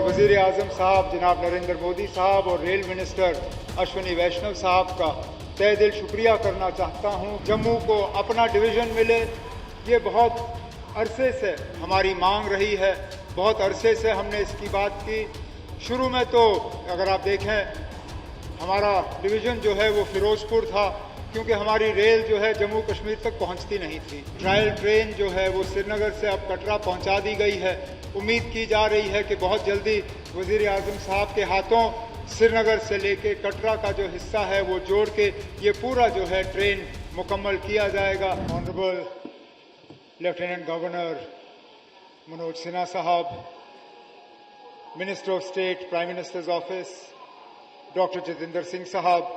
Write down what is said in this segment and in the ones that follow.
वज़ीर आज़म साहब जनाब नरेंद्र मोदी साहब और रेल मिनिस्टर अश्विनी वैष्णव साहब का तहे दिल शुक्रिया करना चाहता हूँ। जम्मू को अपना डिवीज़न मिले, ये बहुत अरसे से हमारी मांग रही है, बहुत अरसे से हमने इसकी बात की। शुरू में तो अगर आप देखें हमारा डिवीज़न जो है वो फ़िरोज़पुर था, क्योंकि हमारी रेल जो है जम्मू कश्मीर तक पहुंचती नहीं थी। ट्रायल ट्रेन जो है वो श्रीनगर से अब कटरा पहुंचा दी गई है। उम्मीद की जा रही है कि बहुत जल्दी वज़ीर आज़म साहब के हाथों श्रीनगर से लेके कटरा का जो हिस्सा है वो जोड़ के ये पूरा जो है ट्रेन मुकम्मल किया जाएगा। Honourable lieutenant governor Manoj Sinha sahab, minister of state prime minister's office doctor Jitendra Singh sahab,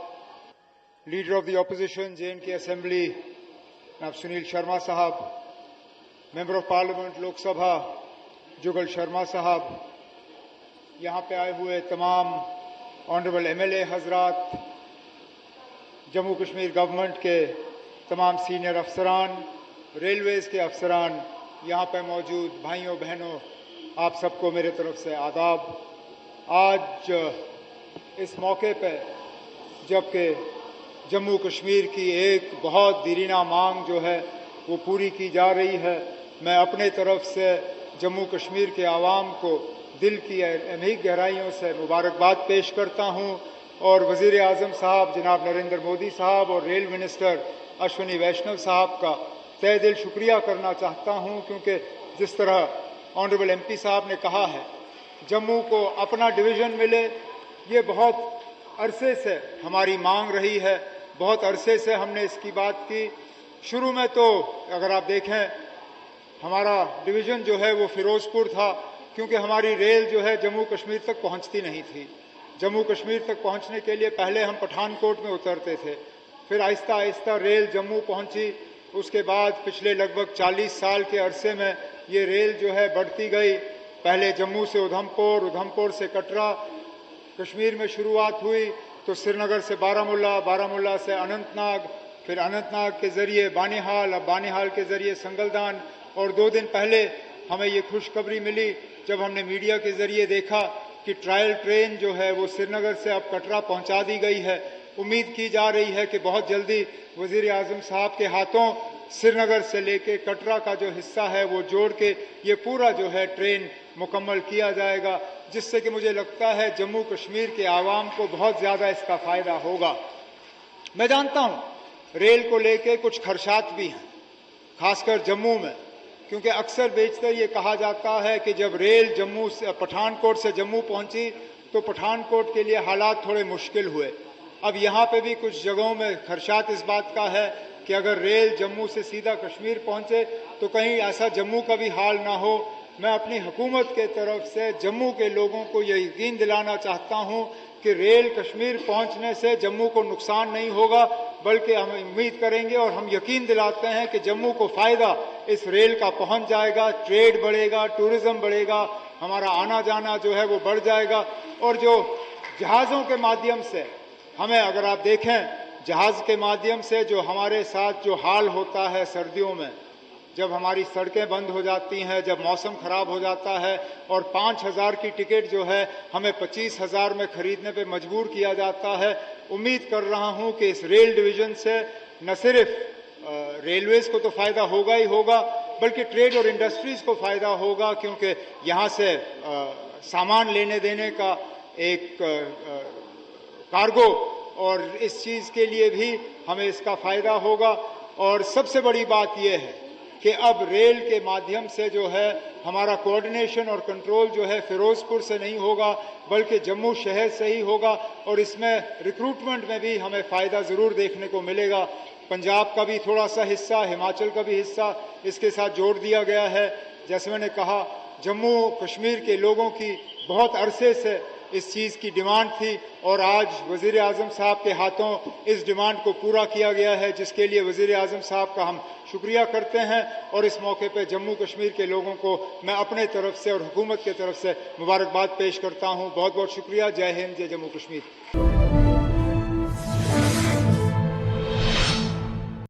leader of the opposition J&K assembly जनाब Sunil Sharma sahab, member of parliament Lok Sabha Jugal Sharma sahab, यहाँ पे आए हुए तमाम ऑनरेबल MLA हजरात, जम्मू कश्मीर गवर्नमेंट के तमाम सीनियर अफसरान, रेलवेज़ के अफसरान, यहाँ पे मौजूद भाइयों बहनों, आप सबको मेरे तरफ से आदाब। आज इस मौके पे जबकि जम्मू कश्मीर की एक बहुत दीरीना मांग जो है वो पूरी की जा रही है, मैं अपने तरफ से जम्मू कश्मीर के आवाम को दिल की अमीर गहराइयों से मुबारकबाद पेश करता हूँ और वज़ीर आज़म साहब जनाब नरेंद्र मोदी साहब और रेल मिनिस्टर अश्विनी वैष्णव साहब का तहे दिल शुक्रिया करना चाहता हूँ, क्योंकि जिस तरह ऑनरेबल MP साहब ने कहा है जम्मू को अपना डिवीज़न मिले, ये बहुत अरसे से हमारी मांग रही है, बहुत अरसे से हमने इसकी बात की। शुरू में तो अगर आप देखें हमारा डिवीज़न जो है वो फ़िरोज़पुर था, क्योंकि हमारी रेल जो है जम्मू कश्मीर तक पहुंचती नहीं थी। जम्मू कश्मीर तक पहुंचने के लिए पहले हम पठानकोट में उतरते थे, फिर आहिस्ता आहिस्ता रेल जम्मू पहुंची। उसके बाद पिछले लगभग 40 साल के अरसे में ये रेल जो है बढ़ती गई। पहले जम्मू से उधमपुर, उधमपुर से कटरा, कश्मीर में शुरुआत हुई तो श्रीनगर से बारामूला, बारामूला से अनंतनाग, फिर अनंतनाग के ज़रिए बानिहाल, अब बानिहाल के ज़रिए संगलदान। और 2 दिन पहले हमें ये खुशखबरी मिली जब हमने मीडिया के ज़रिए देखा कि ट्रायल ट्रेन जो है वो श्रीनगर से अब कटरा पहुंचा दी गई है। उम्मीद की जा रही है कि बहुत जल्दी वज़ीर आज़म साहब के हाथों श्रीनगर से लेके कटरा का जो हिस्सा है वो जोड़ के ये पूरा जो है ट्रेन मुकम्मल किया जाएगा, जिससे कि मुझे लगता है जम्मू कश्मीर के आवाम को बहुत ज़्यादा इसका फ़ायदा होगा। मैं जानता हूँ रेल को लेके कुछ खदशात भी हैं, खासकर जम्मू में, क्योंकि अक्सर बेशतर ये कहा जाता है कि जब रेल जम्मू से पठानकोट से जम्मू पहुंची तो पठानकोट के लिए हालात थोड़े मुश्किल हुए। अब यहाँ पे भी कुछ जगहों में खदशात इस बात का है कि अगर रेल जम्मू से सीधा कश्मीर पहुंचे तो कहीं ऐसा जम्मू का भी हाल ना हो। मैं अपनी हुकूमत के तरफ से जम्मू के लोगों को ये यकीन दिलाना चाहता हूँ कि रेल कश्मीर पहुंचने से जम्मू को नुकसान नहीं होगा, बल्कि हम उम्मीद करेंगे और हम यकीन दिलाते हैं कि जम्मू को फ़ायदा इस रेल का पहुंच जाएगा। ट्रेड बढ़ेगा, टूरिज़्म बढ़ेगा, हमारा आना जाना जो है वो बढ़ जाएगा। और जो जहाज़ों के माध्यम से हमें, अगर आप देखें जहाज़ के माध्यम से जो हमारे साथ जो हाल होता है सर्दियों में, जब हमारी सड़कें बंद हो जाती हैं, जब मौसम ख़राब हो जाता है और 5,000 की टिकट जो है हमें 25,000 में ख़रीदने पे मजबूर किया जाता है। उम्मीद कर रहा हूं कि इस रेल डिवीज़न से न सिर्फ रेलवेज़ को तो फ़ायदा होगा ही होगा, बल्कि ट्रेड और इंडस्ट्रीज़ को फ़ायदा होगा, क्योंकि यहाँ से सामान लेने देने का एक कार्गो, और इस चीज़ के लिए भी हमें इसका फ़ायदा होगा। और सबसे बड़ी बात यह है कि अब रेल के माध्यम से जो है हमारा कोऑर्डिनेशन और कंट्रोल जो है फ़िरोज़पुर से नहीं होगा, बल्कि जम्मू शहर से ही होगा। और इसमें रिक्रूटमेंट में भी हमें फ़ायदा ज़रूर देखने को मिलेगा। पंजाब का भी थोड़ा सा हिस्सा, हिमाचल का भी हिस्सा इसके साथ जोड़ दिया गया है। जैसे मैंने कहा, जम्मू कश्मीर के लोगों की बहुत अरसे से इस चीज़ की डिमांड थी और आज वज़ीर आज़म साहब के हाथों इस डिमांड को पूरा किया गया है, जिसके लिए वज़ीर आज़म साहब का हम शुक्रिया करते हैं। और इस मौके पर जम्मू कश्मीर के लोगों को मैं अपने तरफ से और हुकूमत की तरफ से मुबारकबाद पेश करता हूँ। बहुत बहुत शुक्रिया। जय हिंद, जय जम्मू कश्मीर।